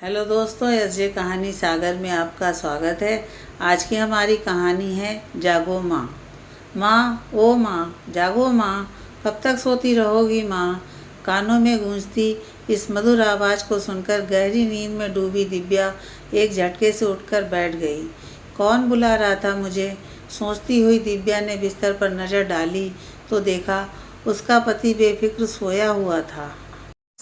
Hello दोस्तों, SJ कहानी सागर में आपका स्वागत है। आज की हमारी कहानी है जागो माँ। माँ, ओ माँ, जागो माँ, कब तक सोती रहोगी माँ। कानों में गूंजती इस मधुर आवाज़ को सुनकर गहरी नींद में डूबी दिव्या एक झटके से उठकर बैठ गई। कौन बुला रहा था मुझे, सोचती हुई दिव्या ने बिस्तर पर नज़र डाली तो देखा उसका पति बेफिक्र सोया हुआ था।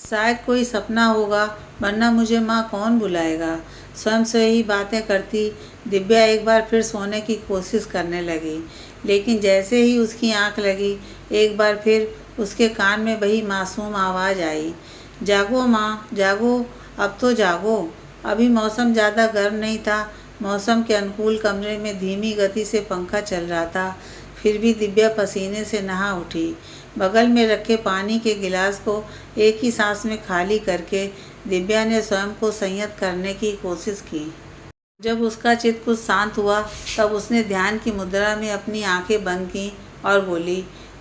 शायद कोई सपना होगा, वरना मुझे माँ कौन बुलाएगा। स्वयं से ही बातें करती दिव्या एक बार फिर सोने की कोशिश करने लगी, लेकिन जैसे ही उसकी आंख लगी एक बार फिर उसके कान में वही मासूम आवाज़ आई, जागो माँ, जागो, अब तो जागो। अभी मौसम ज़्यादा गर्म नहीं था। मौसम के अनुकूल कमरे में धीमी गति से पंखा चल रहा था। फिर भी दिव्या पसीने से नहा उठी। बगल में रखे पानी के गिलास को एक ही सांस में खाली करके दिव्या ने स्वयं को संयत करने की कोशिश की। जब उसका चित्त कुछ शांत हुआ तब उसने ध्यान की मुद्रा में अपनी आंखें बंद की और बोली,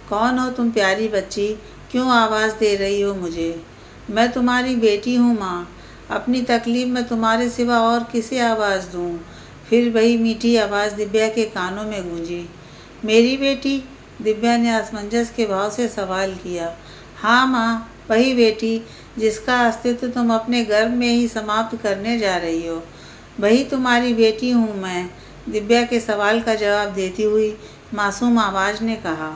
कौन हो तुम प्यारी बच्ची, क्यों आवाज़ दे रही हो मुझे। मैं तुम्हारी बेटी हूँ माँ, अपनी तकलीफ में तुम्हारे सिवा और किसे आवाज़ दूँ। फिर वही मीठी आवाज़ दिव्या के कानों में गूंजी। मेरी बेटी, दिव्या ने असमंजस के भाव से सवाल किया। हाँ माँ, वही बेटी जिसका अस्तित्व तुम अपने गर्भ में ही समाप्त करने जा रही हो, वही तुम्हारी बेटी हूँ मैं, दिव्या के सवाल का जवाब देती हुई मासूम आवाज़ ने कहा।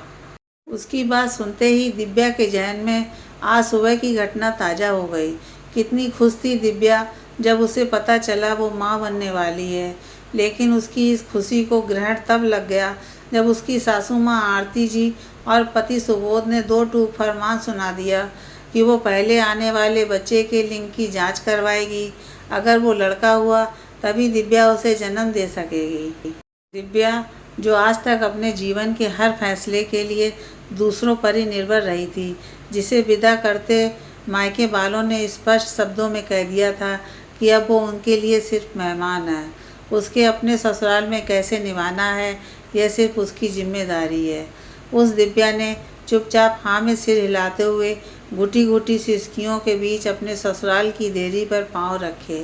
उसकी बात सुनते ही दिव्या के जहन में आज सुबह की घटना ताज़ा हो गई। कितनी खुश थी दिव्या जब उसे पता चला वो माँ बनने वाली है, लेकिन उसकी इस खुशी को ग्रहण तब लग गया जब उसकी सासू माँ आरती जी और पति सुबोध ने दो टूक फरमान सुना दिया कि वो पहले आने वाले बच्चे के लिंग की जांच करवाएगी। अगर वो लड़का हुआ तभी दिव्या उसे जन्म दे सकेगी। दिव्या, जो आज तक अपने जीवन के हर फैसले के लिए दूसरों पर ही निर्भर रही थी, जिसे विदा करते मायके वालों ने स्पष्ट शब्दों में कह दिया था कि अब वो उनके लिए सिर्फ मेहमान है। उसके अपने ससुराल में कैसे निभाना है, यह सिर्फ उसकी जिम्मेदारी है। उस दिव्या ने चुपचाप हाँ में सिर हिलाते हुए घुटी घुटी सिसकियों के बीच अपने ससुराल की देरी पर पांव रखे।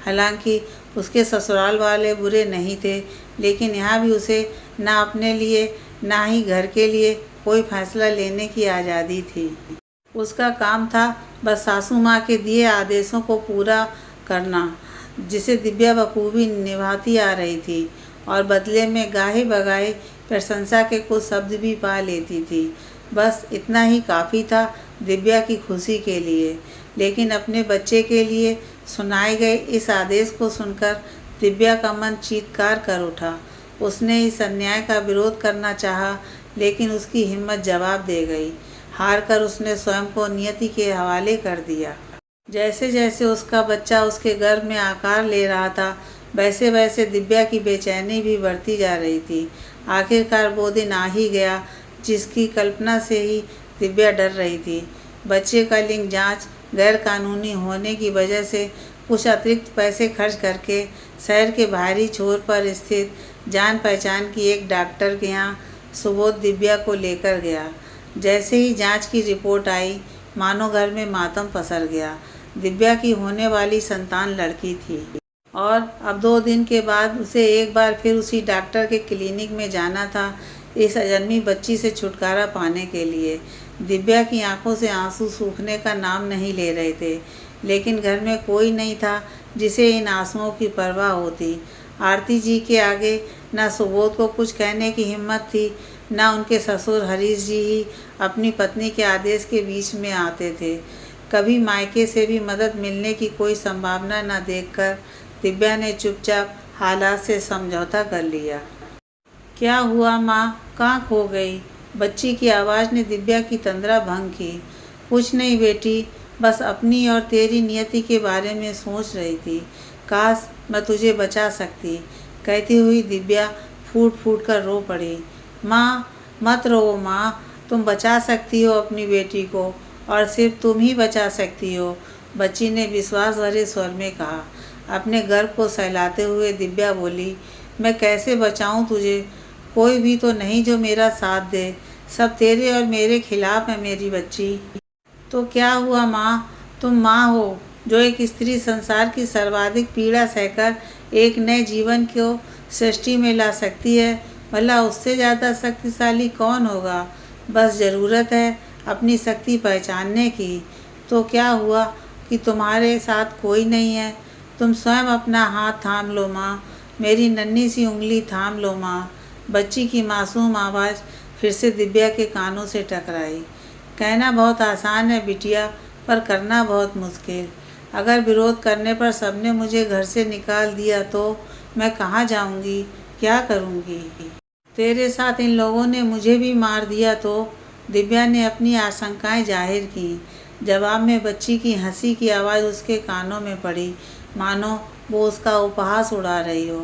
हालांकि उसके ससुराल वाले बुरे नहीं थे, लेकिन यहाँ भी उसे ना अपने लिए ना ही घर के लिए कोई फैसला लेने की आज़ादी थी। उसका काम था बस सासू माँ के दिए आदेशों को पूरा करना, जिसे दिव्या बखूबी निभाती आ रही थी और बदले में गाहे बगाहे प्रशंसा के कुछ शब्द भी पा लेती थी। बस इतना ही काफ़ी था दिव्या की खुशी के लिए, लेकिन अपने बच्चे के लिए सुनाए गए इस आदेश को सुनकर दिव्या का मन चीत्कार कर उठा। उसने इस अन्याय का विरोध करना चाहा, लेकिन उसकी हिम्मत जवाब दे गई। हार कर उसने स्वयं को नियति के हवाले कर दिया। जैसे जैसे उसका बच्चा उसके गर्भ में आकार ले रहा था, वैसे वैसे दिव्या की बेचैनी भी बढ़ती जा रही थी। आखिरकार वो दिन आ ही गया जिसकी कल्पना से ही दिव्या डर रही थी। बच्चे का लिंग जांच गैर कानूनी होने की वजह से कुछ अतिरिक्त पैसे खर्च करके शहर के बाहरी छोर पर स्थित जान पहचान की एक डॉक्टर के यहाँ सुबोध दिव्या को लेकर गया। जैसे ही जांच की रिपोर्ट आई, मानो घर में मातम पसर गया। दिव्या की होने वाली संतान लड़की थी और अब 2 दिन के बाद उसे एक बार फिर उसी डॉक्टर के क्लिनिक में जाना था इस अजन्मी बच्ची से छुटकारा पाने के लिए। दिव्या की आंखों से आंसू सूखने का नाम नहीं ले रहे थे, लेकिन घर में कोई नहीं था जिसे इन आंसुओं की परवाह होती। आरती जी के आगे न सुबोध को कुछ कहने की हिम्मत थी, न उनके ससुर हरीश जी ही अपनी पत्नी के आदेश के बीच में आते थे। कभी मायके से भी मदद मिलने की कोई संभावना न देखकर दिव्या ने चुपचाप हालात से समझौता कर लिया। क्या हुआ माँ, कहाँ खो गई। बच्ची की आवाज़ ने दिव्या की तंद्रा भंग की। कुछ नहीं बेटी, बस अपनी और तेरी नियति के बारे में सोच रही थी। काश मैं तुझे बचा सकती, कहती हुई दिव्या फूट फूट कर रो पड़ी। माँ, मत रो माँ, तुम बचा सकती हो अपनी बेटी को, और सिर्फ तुम ही बचा सकती हो, बच्ची ने विश्वास भरे स्वर में कहा। अपने गर्भ को सहलाते हुए दिव्या बोली, मैं कैसे बचाऊं तुझे, कोई भी तो नहीं जो मेरा साथ दे, सब तेरे और मेरे खिलाफ है मेरी बच्ची। तो क्या हुआ माँ, तुम माँ हो, जो एक स्त्री संसार की सर्वाधिक पीड़ा सहकर एक नए जीवन को सृष्टि में ला सकती है, भला उससे ज़्यादा शक्तिशाली कौन होगा। बस ज़रूरत है अपनी शक्ति पहचानने की। तो क्या हुआ कि तुम्हारे साथ कोई नहीं है? तुम स्वयं अपना हाथ थाम लो माँ, मेरी नन्ही सी उंगली थाम लो माँ। बच्ची की मासूम आवाज़ फिर से दिव्या के कानों से टकराई। कहना बहुत आसान है बिटिया, पर करना बहुत मुश्किल। अगर विरोध करने पर सबने मुझे घर से निकाल दिया तो मैं कहाँ जाऊँगी, क्या करूँगी? तेरे साथ इन लोगों ने मुझे भी मार दिया तो? दिव्या ने अपनी आशंकाएं जाहिर की। जवाब में बच्ची की हंसी की आवाज़ उसके कानों में पड़ी, मानो वो उसका उपहास उड़ा रही हो।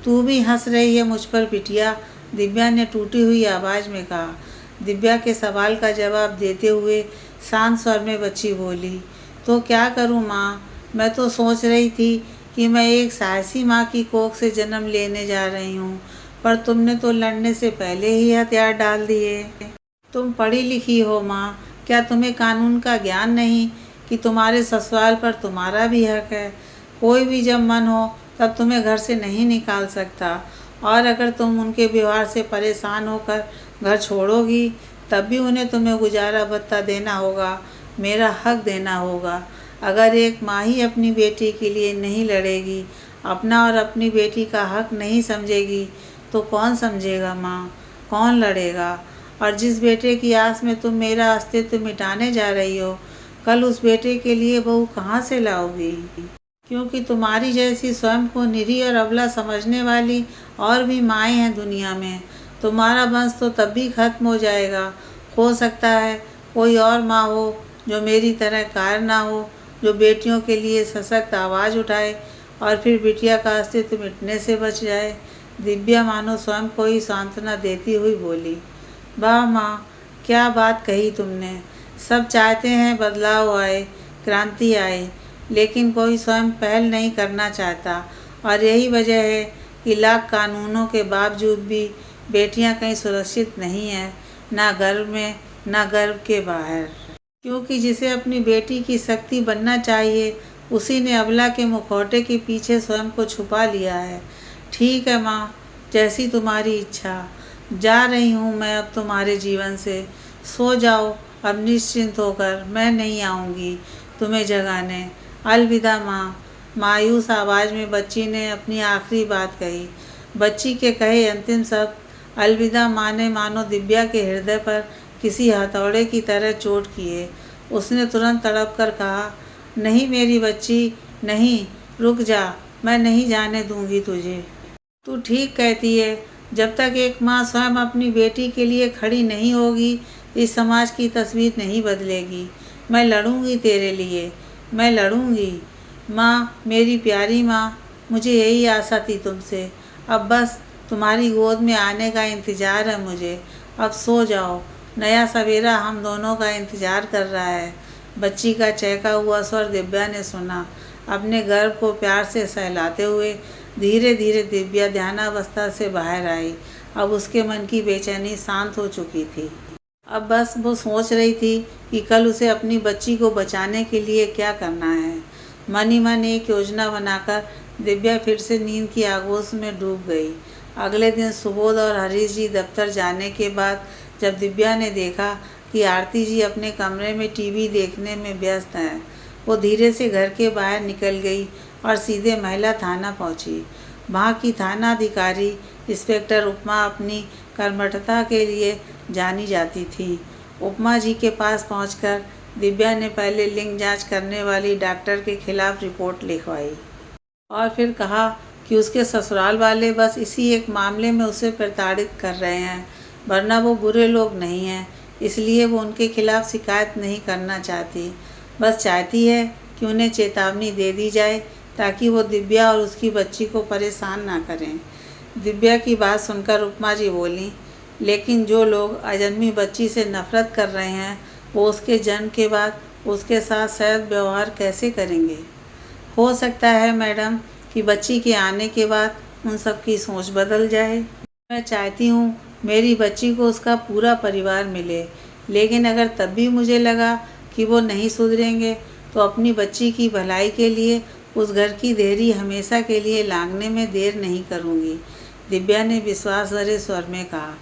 तू भी हंस रही है मुझ पर बिटिया, दिव्या ने टूटी हुई आवाज़ में कहा। दिव्या के सवाल का जवाब देते हुए शांत स्वर में बच्ची बोली, तो क्या करूं माँ, मैं तो सोच रही थी कि मैं एक साहसी माँ की कोख से जन्म लेने जा रही हूँ, पर तुमने तो लड़ने से पहले ही हथियार डाल दिए। तुम पढ़ी लिखी हो माँ, क्या तुम्हें कानून का ज्ञान नहीं कि तुम्हारे ससुराल पर तुम्हारा भी हक है? कोई भी जब मन हो तब तुम्हें घर से नहीं निकाल सकता, और अगर तुम उनके व्यवहार से परेशान होकर घर छोड़ोगी तब भी उन्हें तुम्हें गुजारा भत्ता देना होगा, मेरा हक देना होगा। अगर एक माँ ही अपनी बेटी के लिए नहीं लड़ेगी, अपना और अपनी बेटी का हक नहीं समझेगी, तो कौन समझेगा माँ, कौन लड़ेगा? और जिस बेटे की आस में तुम मेरा अस्तित्व मिटाने जा रही हो, कल उस बेटे के लिए बहू कहाँ से लाओगी? क्योंकि तुम्हारी जैसी स्वयं को निरीह और अबला समझने वाली और भी माएँ हैं दुनिया में। तुम्हारा वंश तो तब भी खत्म हो जाएगा। हो सकता है कोई और माँ हो जो मेरी तरह कायर ना हो, जो बेटियों के लिए सशक्त आवाज़ उठाए और फिर बिटिया का अस्तित्व मिटने से बच जाए। दिव्या मानो स्वयं को ही सांत्वना देती हुई बोली, वाह माँ, क्या बात कही तुमने। सब चाहते हैं बदलाव आए, क्रांति आए, लेकिन कोई स्वयं पहल नहीं करना चाहता, और यही वजह है कि लाख कानूनों के बावजूद भी बेटियां कहीं सुरक्षित नहीं हैं, ना घर में ना घर के बाहर। क्योंकि जिसे अपनी बेटी की शक्ति बनना चाहिए, उसी ने अबला के मुखौटे के पीछे स्वयं को छुपा लिया है। ठीक है माँ, जैसी तुम्हारी इच्छा। जा रही हूँ मैं अब तुम्हारे जीवन से। सो जाओ अब निश्चिंत होकर, मैं नहीं आऊँगी तुम्हें जगाने। अलविदा माँ। मायूस आवाज़ में बच्ची ने अपनी आखिरी बात कही। बच्ची के कहे अंतिम शब्द अलविदा माँ ने मानो दिव्या के हृदय पर किसी हथौड़े की तरह चोट किए। उसने तुरंत तड़प कर कहा, नहीं मेरी बच्ची, नहीं, रुक जा, मैं नहीं जाने दूंगी तुझे। तू ठीक कहती है, जब तक एक माँ स्वयं अपनी बेटी के लिए खड़ी नहीं होगी, इस समाज की तस्वीर नहीं बदलेगी। मैं लड़ूंगी तेरे लिए, मैं लड़ूंगी माँ, मेरी प्यारी माँ। मुझे यही आशा थी तुमसे। अब बस तुम्हारी गोद में आने का इंतज़ार है मुझे। अब सो जाओ, नया सवेरा हम दोनों का इंतज़ार कर रहा है। बच्ची का चहका हुआ स्वर दिव्या ने सुना। अपने गर्भ को प्यार से सहलाते हुए धीरे धीरे दिव्या ध्यानावस्था से बाहर आई। अब उसके मन की बेचैनी शांत हो चुकी थी। अब बस वो सोच रही थी कि कल उसे अपनी बच्ची को बचाने के लिए क्या करना है। मन ही मन एक योजना बनाकर दिव्या फिर से नींद की आगोश में डूब गई। अगले दिन सुबोध और हरीश जी दफ्तर जाने के बाद जब दिव्या ने देखा कि आरती जी अपने कमरे में टीवी देखने में व्यस्त हैं, वो धीरे से घर के बाहर निकल गई और सीधे महिला थाना पहुंची। वहाँ की थाना अधिकारी इंस्पेक्टर उपमा अपनी कर्मठता के लिए जानी जाती थी। उपमा जी के पास पहुंचकर दिव्या ने पहले लिंग जांच करने वाली डॉक्टर के खिलाफ रिपोर्ट लिखवाई और फिर कहा कि उसके ससुराल वाले बस इसी एक मामले में उसे प्रताड़ित कर रहे हैं, वरना वो बुरे लोग नहीं हैं, इसलिए वो उनके खिलाफ शिकायत नहीं करना चाहती। बस चाहती है कि उन्हें चेतावनी दे दी जाए ताकि वो दिव्या और उसकी बच्ची को परेशान ना करें। दिव्या की बात सुनकर उपमा जी बोली, लेकिन जो लोग अजन्मी बच्ची से नफरत कर रहे हैं, वो उसके जन्म के बाद उसके साथ सहज व्यवहार कैसे करेंगे? हो सकता है मैडम कि बच्ची के आने के बाद उन सब की सोच बदल जाए। मैं चाहती हूँ मेरी बच्ची को उसका पूरा परिवार मिले, लेकिन अगर तब भी मुझे लगा कि वो नहीं सुधरेंगे तो अपनी बच्ची की भलाई के लिए उस घर की देहरी हमेशा के लिए लांघने में देर नहीं करूँगी, दिव्या ने विश्वास भरे स्वर में कहा।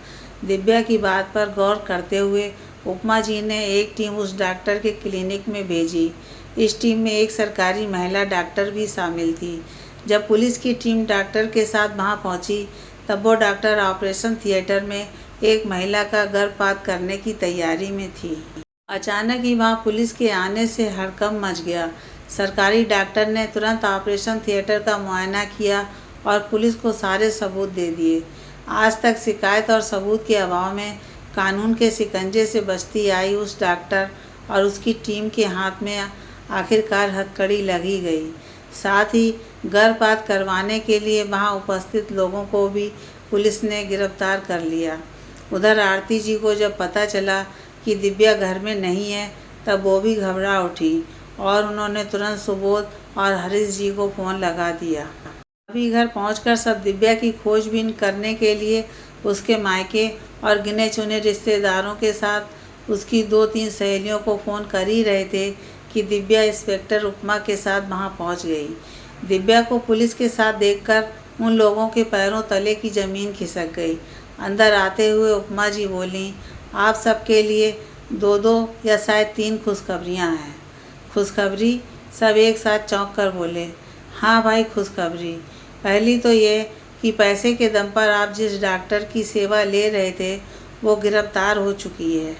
दिव्या की बात पर गौर करते हुए उपमा जी ने एक टीम उस डॉक्टर के क्लिनिक में भेजी। इस टीम में एक सरकारी महिला डॉक्टर भी शामिल थी। जब पुलिस की टीम डॉक्टर के साथ वहां पहुंची तब वो डॉक्टर ऑपरेशन थिएटर में एक महिला का गर्भपात करने की तैयारी में थी। अचानक ही वहां पुलिस के आने से हड़कंप मच गया। सरकारी डॉक्टर ने तुरंत ऑपरेशन थिएटर का मुआयना किया और पुलिस को सारे सबूत दे दिए। आज तक शिकायत और सबूत के अभाव में कानून के शिकंजे से बचती आई उस डॉक्टर और उसकी टीम के हाथ में आखिरकार हथकड़ी लगी गई। साथ ही गर्भपात करवाने के लिए वहां उपस्थित लोगों को भी पुलिस ने गिरफ्तार कर लिया। उधर आरती जी को जब पता चला कि दिव्या घर में नहीं है तब वो भी घबरा उठी और उन्होंने तुरंत सुबोध और हरीश जी को फ़ोन लगा दिया। अभी घर पहुंचकर सब दिव्या की खोजबीन करने के लिए उसके मायके और गिने चुने रिश्तेदारों के साथ उसकी 2-3 सहेलियों को फ़ोन कर ही रहे थे कि दिव्या इंस्पेक्टर उपमा के साथ वहां पहुंच गई। दिव्या को पुलिस के साथ देखकर उन लोगों के पैरों तले की ज़मीन खिसक गई। अंदर आते हुए उपमा जी बोलीं, आप सबके लिए 2-2 या शायद 3 खुशखबरियाँ हैं। खुशखबरी? सब एक साथ चौंक कर बोले। हाँ भाई, खुशखबरी। पहली तो ये कि पैसे के दम पर आप जिस डॉक्टर की सेवा ले रहे थे वो गिरफ्तार हो चुकी है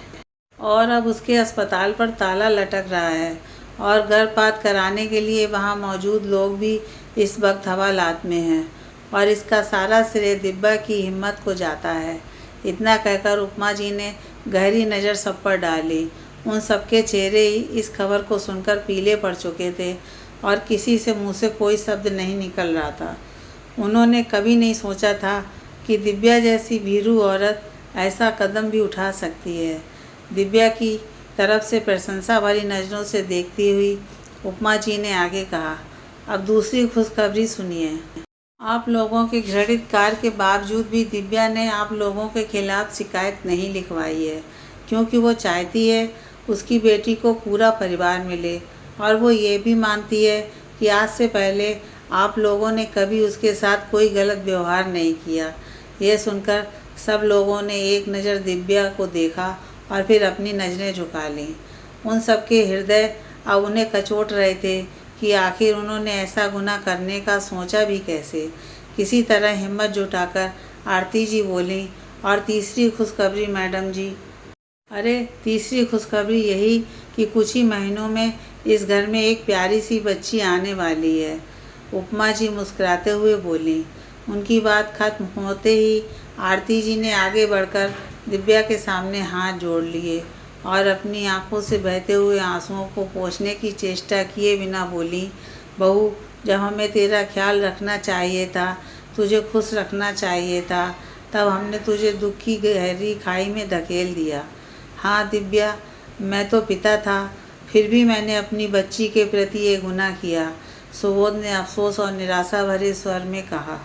और अब उसके अस्पताल पर ताला लटक रहा है और गर्भपात कराने के लिए वहाँ मौजूद लोग भी इस वक्त हवालात में हैं और इसका सारा श्रेय दिव्या की हिम्मत को जाता है। इतना कहकर उपमा जी ने गहरी नज़र सब पर डाली। उन सबके चेहरे ही इस खबर को सुनकर पीले पड़ चुके थे और किसी से मुंह से कोई शब्द नहीं निकल रहा था। उन्होंने कभी नहीं सोचा था कि दिव्या जैसी भीरू औरत ऐसा कदम भी उठा सकती है। दिव्या की तरफ से प्रशंसा भरी नज़रों से देखती हुई उपमा जी ने आगे कहा, अब दूसरी खुशखबरी सुनिए। आप लोगों के घृणित कार्य के बावजूद भी दिव्या ने आप लोगों के खिलाफ शिकायत नहीं लिखवाई है, क्योंकि वो चाहती है उसकी बेटी को पूरा परिवार मिले और वो ये भी मानती है कि आज से पहले आप लोगों ने कभी उसके साथ कोई गलत व्यवहार नहीं किया। यह सुनकर सब लोगों ने एक नज़र दिव्या को देखा और फिर अपनी नज़रें झुका लीं। उन सबके हृदय अब उन्हें कचोट रहे थे कि आखिर उन्होंने ऐसा गुनाह करने का सोचा भी कैसे। किसी तरह हिम्मत जुटाकर आरती जी बोली, और तीसरी खुशखबरी मैडम जी? अरे तीसरी खुशखबरी यही कि कुछ ही महीनों में इस घर में एक प्यारी सी बच्ची आने वाली है, उपमा जी मुस्कुराते हुए बोली। उनकी बात खत्म होते ही आरती जी ने आगे बढ़कर दिव्या के सामने हाथ जोड़ लिए और अपनी आंखों से बहते हुए आंसुओं को पोंछने की चेष्टा किए बिना बोली, बहू, जब हमें तेरा ख्याल रखना चाहिए था, तुझे खुश रखना चाहिए था, तब हमने तुझे दुख की गहरी खाई में धकेल दिया। हाँ दिव्या, मैं तो पिता था, फिर भी मैंने अपनी बच्ची के प्रति ये गुनाह किया, सुबोध ने अफसोस और निराशा भरे स्वर में कहा।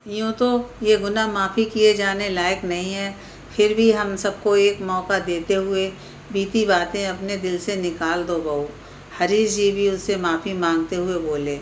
यूँ तो ये गुनाह माफ़ी किए जाने लायक नहीं है, फिर भी हम सबको एक मौका देते हुए बीती बातें अपने दिल से निकाल दो बहू। हरीश जी भी उससे माफ़ी मांगते हुए बोले।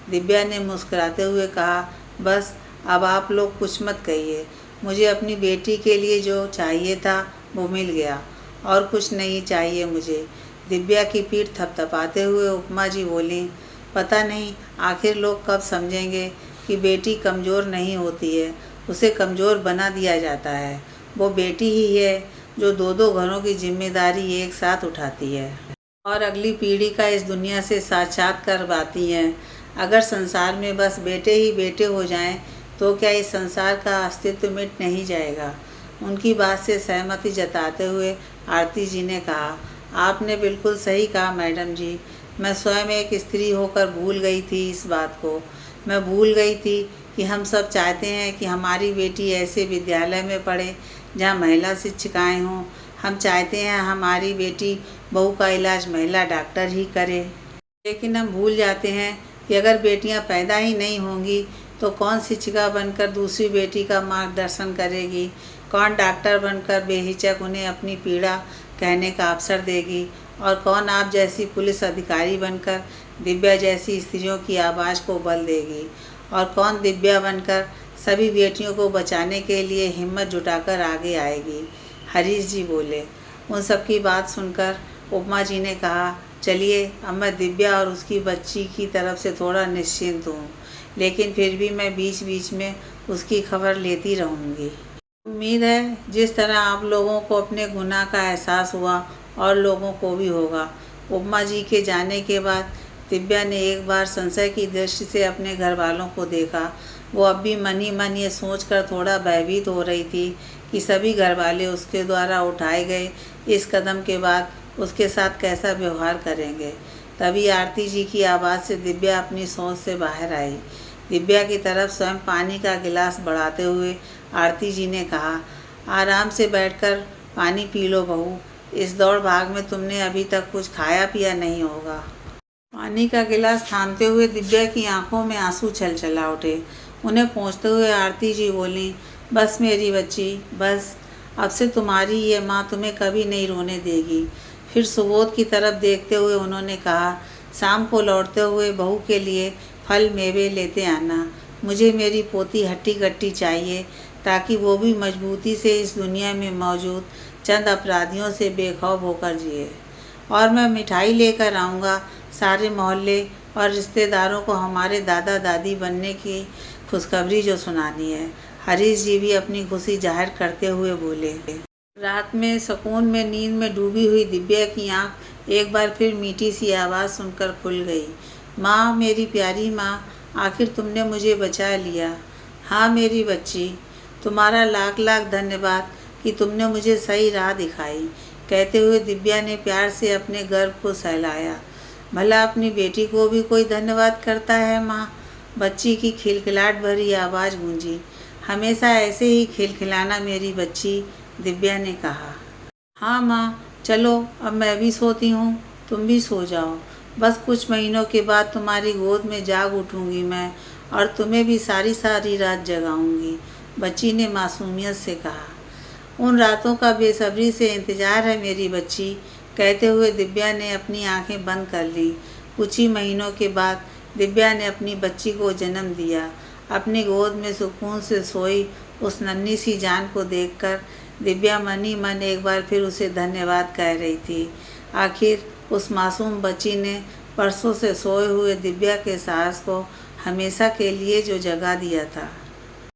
दिव्या ने मुस्कुराते हुए कहा, बस अब आप लोग कुछ मत कहिए, मुझे अपनी बेटी के लिए जो चाहिए था वो मिल गया और कुछ नहीं चाहिए मुझे। दिव्या की पीठ थपथपाते हुए उपमा जी बोली, पता नहीं आखिर लोग कब समझेंगे कि बेटी कमज़ोर नहीं होती है, उसे कमज़ोर बना दिया जाता है। वो बेटी ही है जो 2-2 घरों की जिम्मेदारी एक साथ उठाती है और अगली पीढ़ी का इस दुनिया से साक्षात करवाती हैं। अगर संसार में बस बेटे ही बेटे हो जाएं तो क्या इस संसार का अस्तित्व मिट नहीं जाएगा? उनकी बात से सहमति जताते हुए आरती जी ने कहा, आपने बिल्कुल सही कहा मैडम जी, मैं स्वयं एक स्त्री होकर भूल गई थी इस बात को। मैं भूल गई थी कि हम सब चाहते हैं कि हमारी बेटी ऐसे विद्यालय में पढ़े जहाँ महिला शिक्षिकाएँ हों। हम चाहते हैं हमारी बेटी बहू का इलाज महिला डॉक्टर ही करे, लेकिन हम भूल जाते हैं कि अगर बेटियां पैदा ही नहीं होंगी तो कौन शिक्षिका बनकर दूसरी बेटी का मार्गदर्शन करेगी, कौन डॉक्टर बनकर बेहिचक उन्हें अपनी पीड़ा कहने का अवसर देगी और कौन आप जैसी पुलिस अधिकारी बनकर दिव्या जैसी स्त्रियों की आवाज़ को बल देगी, और कौन दिव्या बनकर सभी बेटियों को बचाने के लिए हिम्मत जुटाकर आगे आएगी। हरीश जी बोले। उन सब की बात सुनकर उपमा जी ने कहा, चलिए अब मैं दिव्या और उसकी बच्ची की तरफ से थोड़ा निश्चिंत हूँ, लेकिन फिर भी मैं बीच बीच में उसकी खबर लेती रहूँगी। उम्मीद है जिस तरह आप लोगों को अपने गुनाह का एहसास हुआ और लोगों को भी होगा। उपमा जी के जाने के बाद दिव्या ने एक बार संशय की दृष्टि से अपने घर वालों को देखा। वो अब भी मन ही मन ये सोचकर थोड़ा भयभीत हो रही थी कि सभी घर वाले उसके द्वारा उठाए गए इस कदम के बाद उसके साथ कैसा व्यवहार करेंगे। तभी आरती जी की आवाज़ से दिव्या अपनी सोच से बाहर आई। दिव्या की तरफ स्वयं पानी का गिलास बढ़ाते हुए आरती जी ने कहा, आराम से बैठकर पानी पी लो बहू, इस दौड़ भाग में तुमने अभी तक कुछ खाया पिया नहीं होगा। पानी का गिलास थामते हुए दिव्या की आंखों में आंसू छलछला उठे। उन्हें पहुँचते हुए आरती जी बोली, बस मेरी बच्ची, बस, अब से तुम्हारी ये माँ तुम्हें कभी नहीं रोने देगी। फिर सुबोध की तरफ देखते हुए उन्होंने कहा, शाम को लौटते हुए बहू के लिए फल मेवे लेते आना। मुझे मेरी पोती हट्टी कट्टी चाहिए, ताकि वो भी मजबूती से इस दुनिया में मौजूद चंद अपराधियों से बेखौफ होकर जिए। और मैं मिठाई लेकर आऊँगा। सारे मोहल्ले और रिश्तेदारों को हमारे दादा दादी बनने की खुशखबरी जो सुनानी है। हरीश जी भी अपनी खुशी जाहिर करते हुए बोले। रात में सुकून में नींद में डूबी हुई दिव्या की आंख एक बार फिर मीठी सी आवाज़ सुनकर खुल गई। माँ, मेरी प्यारी माँ, आखिर तुमने मुझे बचा लिया। हाँ मेरी बच्ची, तुम्हारा लाख लाख धन्यवाद कि तुमने मुझे सही राह दिखाई। कहते हुए दिव्या ने प्यार से अपने गर्भ को सहलाया। भला अपनी बेटी को भी कोई धन्यवाद करता है माँ? बच्ची की खिलखिलाहट भरी आवाज़ गूंजी। हमेशा ऐसे ही खिलखिलाना मेरी बच्ची, दिव्या ने कहा। हाँ माँ, चलो अब मैं भी सोती हूँ, तुम भी सो जाओ। बस कुछ महीनों के बाद तुम्हारी गोद में जाग उठूँगी मैं, और तुम्हें भी सारी सारी रात जगाऊँगी, बच्ची ने मासूमियत से कहा। उन रातों का बेसब्री से इंतज़ार है मेरी बच्ची, कहते हुए दिव्या ने अपनी आंखें बंद कर लीं। कुछ ही महीनों के बाद दिव्या ने अपनी बच्ची को जन्म दिया। अपनी गोद में सुकून से सोई उस नन्ही सी जान को देखकर दिव्या मन ही मन एक बार फिर उसे धन्यवाद कह रही थी। आखिर उस मासूम बच्ची ने परसों से सोए हुए दिव्या के साहस को हमेशा के लिए जो जगा दिया था।